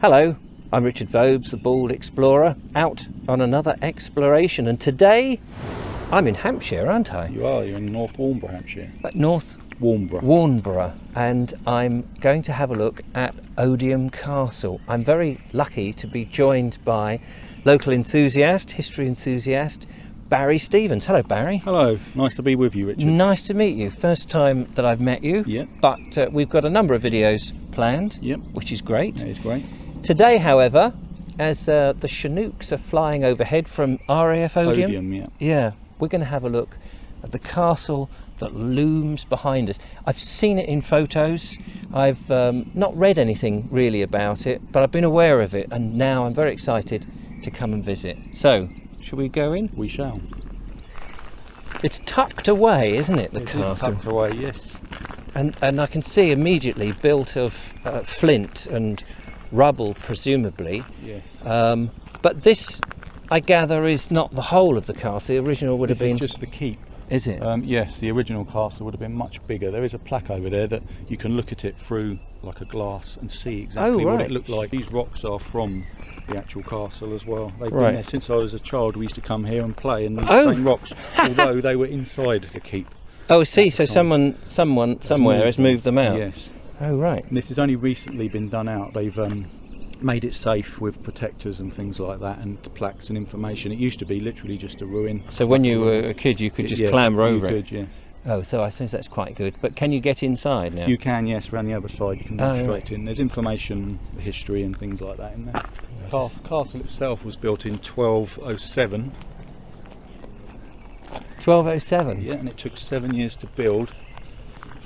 Hello, I'm Richard Vobes, the Bald Explorer, out on another exploration, and today I'm in Hampshire, aren't I? You are, you're in North Warnborough, Hampshire. North Warnborough, and I'm going to have a look at Odiham Castle. I'm very lucky to be joined by local enthusiast, history enthusiast, Barry Stevens. Hello, Barry. Hello, nice to be with you, Richard. Nice to meet you. First time that I've met you. Yep. But we've got a number of videos planned. Yep. Which is great. That is great. Today, however, as the Chinooks are flying overhead from RAF Odiham, yeah, we're going to have a look at the castle that looms behind us. I've seen it in photos. I've not read anything really about it, but I've been aware of it, and now I'm very excited to come and visit. So, shall we go in? We shall. It's tucked away, isn't it, the It castle? is tucked away, yes. And I can see immediately built of flint and rubble, presumably. Yes. But this, I gather, is not the whole of the castle. The original would have been just the keep. Is it? Yes, the original castle would have been much bigger. There is a plaque over there that you can look at it through like a glass and see exactly what it looked like. These rocks are from the actual castle as well. They've been there since I was a child. We used to come here and play in these same rocks, although they were inside the keep. Oh, I see. So someone somewhere has moved them out. Yes. Oh, right. And this has only recently been done out. They've made it safe with protectors and things like that, and plaques and information. It used to be literally just a ruin. So when you were a kid, you could just clamber over it? You could, yes. Oh, so I suppose that's quite good. But can you get inside now? You can, yes. Around the other side, you can go straight in. There's information, history and things like that in there. The castle itself was built in 1207. 1207? Yeah, and it took 7 years to build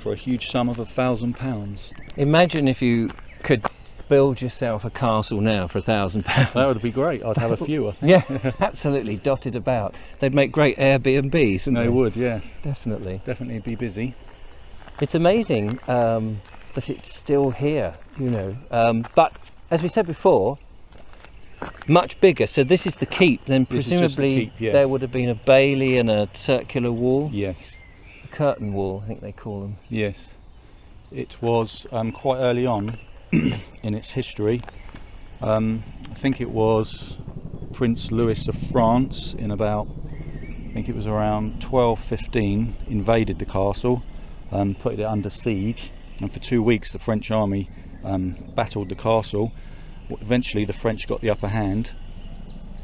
for a huge sum of £1,000. Imagine if you could build yourself a castle now for £1,000. That would be great. I'd have a few, I think. Yeah, absolutely, dotted about. They'd make great Airbnbs, wouldn't they? They would, yes. Definitely. Definitely be busy. It's amazing that it's still here, you know. But as we said before, much bigger. So this is the keep. Then presumably there would have been a bailey and a circular wall. Yes. A curtain wall, I think they call them. Yes. It was quite early on in its history. I think it was Prince Louis of France in about, I think it was around 1215, invaded the castle, put it under siege, and for 2 weeks the French army battled the castle. Eventually the French got the upper hand,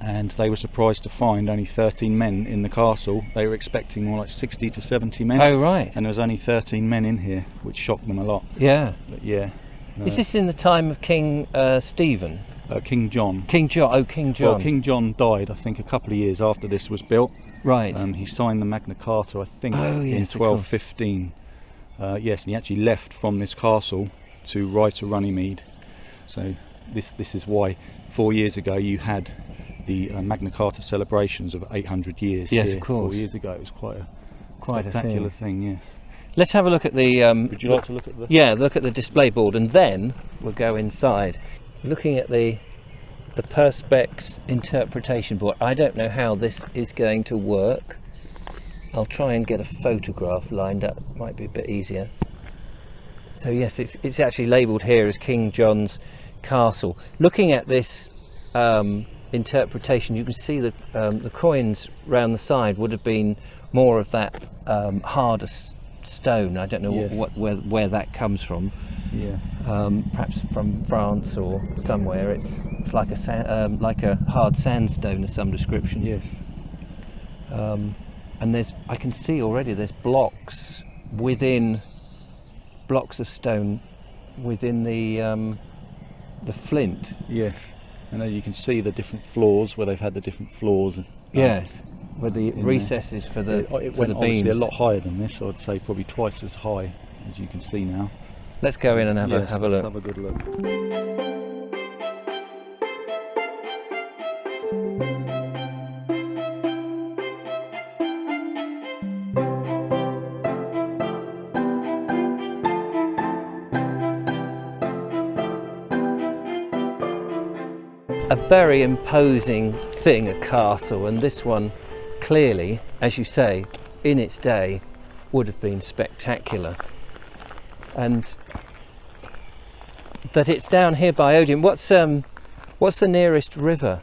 and they were surprised to find only 13 men in the castle. They were expecting more like 60 to 70 men. Oh, right. And there was only 13 men in here, which shocked them a lot. Yeah. But yeah. Is this in the time of King Stephen? King John. King John. Oh, King John. Well, King John died, I think, a couple of years after this was built. Right. He signed the Magna Carta, I think, in 1215. Yes, and he actually left from this castle to ride to Runnymede. So this is why 4 years ago you had the Magna Carta celebrations of 800 years. Yes, here. of course. 4 years ago, it was quite a a spectacular thing. Yes. Let's have a look at the. Would you like to look at the? Yeah, look at the display board, and then we'll go inside. Looking at the Perspex interpretation board. I don't know how this is going to work. I'll try and get a photograph lined up. Might be a bit easier. So yes, it's actually labelled here as King John's Castle. Looking at this interpretation, you can see that the coins round the side would have been more of that harder stone. I don't know where that comes from. Yes. Perhaps from France or somewhere. It's like a hard sandstone of some description. Yes. And I can see already there's blocks of stone within the flint. Yes. And then you can see the different floors where they've had the different floors. Yes. With the recesses for the it for went the beams. obviously a lot higher than this. I'd say probably twice as high as you can see now. Let's go in and have a look. Let's have a good look. A very imposing thing, a castle, and this one clearly, as you say, in its day would have been spectacular. And that it's down here by Odiham. What's the nearest river?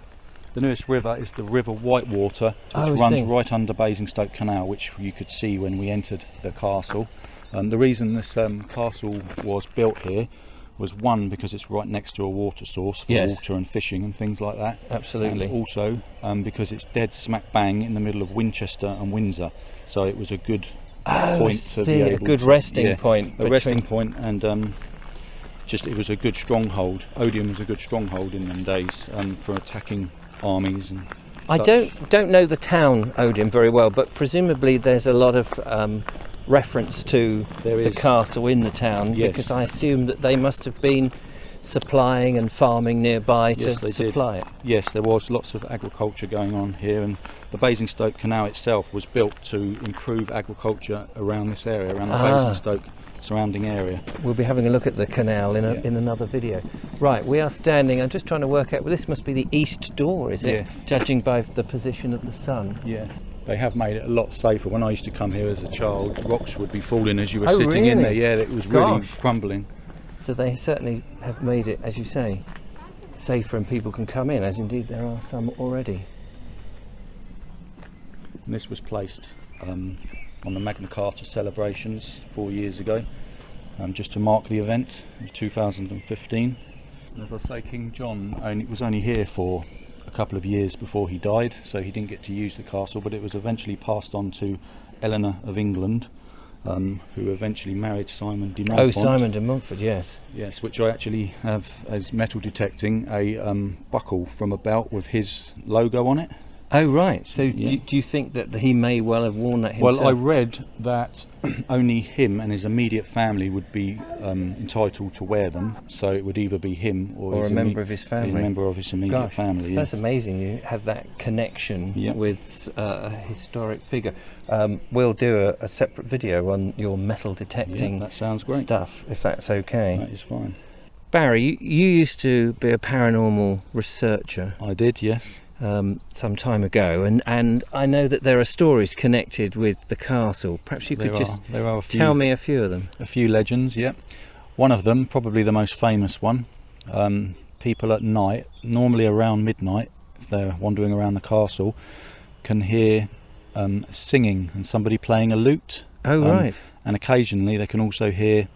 The nearest river is the River Whitewater, which runs right under Basingstoke Canal, which you could see when we entered the castle. The reason this castle was built here was, one, because it's right next to a water source for water and fishing and things like that. Absolutely. And also because it's dead smack bang in the middle of Winchester and Windsor, so it was a good point to be able a good resting point. Resting point, and just it was a good stronghold. Odiham was a good stronghold in them days for attacking armies and I don't know the town Odiham very well, but presumably there's a lot of reference to the castle in the town, because I assume that they must have been supplying and farming nearby to supply it. Yes, there was lots of agriculture going on here, and the Basingstoke Canal itself was built to improve agriculture around this area, around the Basingstoke surrounding area. We'll be having a look at the canal in another video. Right, we are standing, I'm just trying to work out, well, this must be the east door, is it? Yes. Judging by the position of the sun. Yes. They have made it a lot safer. When I used to come here as a child, rocks would be falling as you were sitting in there. Yeah, it was really crumbling. So they certainly have made it, as you say, safer, and people can come in, as indeed there are some already. And this was placed on the Magna Carta celebrations 4 years ago, just to mark the event in 2015. And as I say, King John was only here for a couple of years before he died, so he didn't get to use the castle, but it was eventually passed on to Eleanor of England, who eventually married Simon de Montfort. Oh, Simon de Montfort, yes. Yes, which I actually have as metal detecting a buckle from a belt with his logo on it. Oh, right. So do you think that he may well have worn that himself? Well, I read that only him and his immediate family would be entitled to wear them, so it would either be him or a member of his family. A member of his immediate family. That's amazing. You have that connection with a historic figure. We'll do a separate video on your metal detecting that sounds great. Stuff, if that's okay. That is fine. Barry, you used to be a paranormal researcher. I did, yes. Some time ago, and I know that there are stories connected with the castle. Perhaps you could tell me a few of them. A few legends, yeah. One of them, probably the most famous one, people at night, normally around midnight, if they're wandering around the castle, can hear singing and somebody playing a lute. Oh, right. And occasionally they can also hear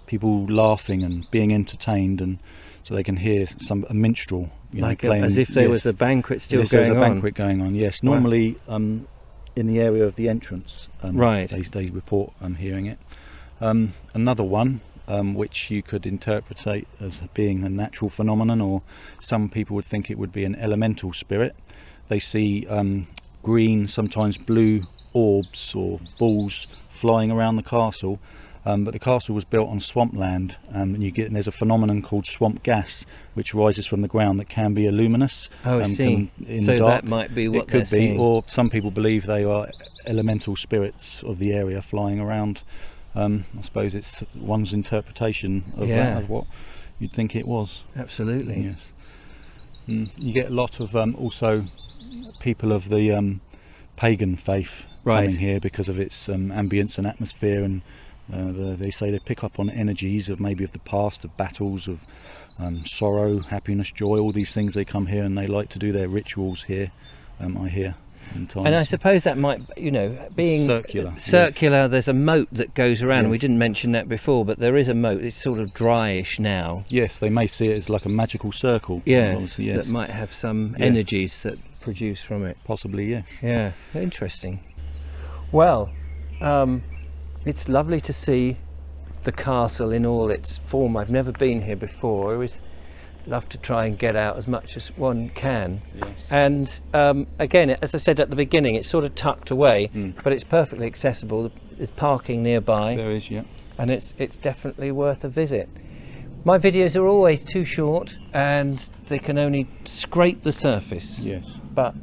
people laughing and being entertained, and so they can hear a minstrel, playing, as if there was a banquet still going on. As if there was a banquet going on, yes. Normally in the area of the entrance, they report hearing it. Another one, which you could interpret as being a natural phenomenon, or some people would think it would be an elemental spirit. They see green, sometimes blue orbs or balls flying around the castle. But the castle was built on swampland, and there's a phenomenon called swamp gas, which rises from the ground that can be luminous. Oh, I see. So the dark. That might be what they're seeing. It could be, or some people believe they are elemental spirits of the area flying around. I suppose it's one's interpretation of that, of what you'd think it was. Absolutely. Yes. You get a lot of also people of the pagan faith coming here because of its ambience and atmosphere, and they say they pick up on energies of maybe of the past, of battles, of sorrow, happiness, joy, all these things. They come here and they like to do their rituals here, I hear. And I suppose that might, being circular, there's a moat that goes around. Yes. We didn't mention that before, but there is a moat. It's sort of dryish now. Yes, they may see it as like a magical circle. Yes, that might have some energies that produce from it. Possibly, yes. Yeah, interesting. Well, it's lovely to see the castle in all its form. I've never been here before. I always love to try and get out as much as one can. Yes. And again, as I said at the beginning, it's sort of tucked away, but it's perfectly accessible. There's parking nearby. There is, yeah. And it's definitely worth a visit. My videos are always too short and they can only scrape the surface. Yes. But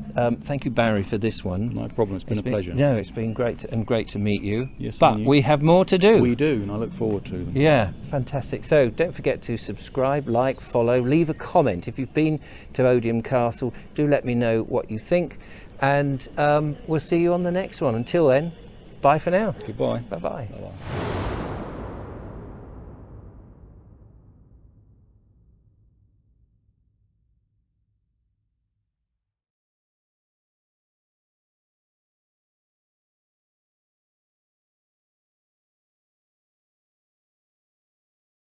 thank you, Barry, for this one. No problem, it's been a pleasure. No, it's been great to meet you. Yes. But we have more to do. We do, and I look forward to them. Yeah, fantastic. So don't forget to subscribe, like, follow, leave a comment. If you've been to Odiham Castle, do let me know what you think. And we'll see you on the next one. Until then, bye for now. Goodbye. Bye-bye. Bye-bye.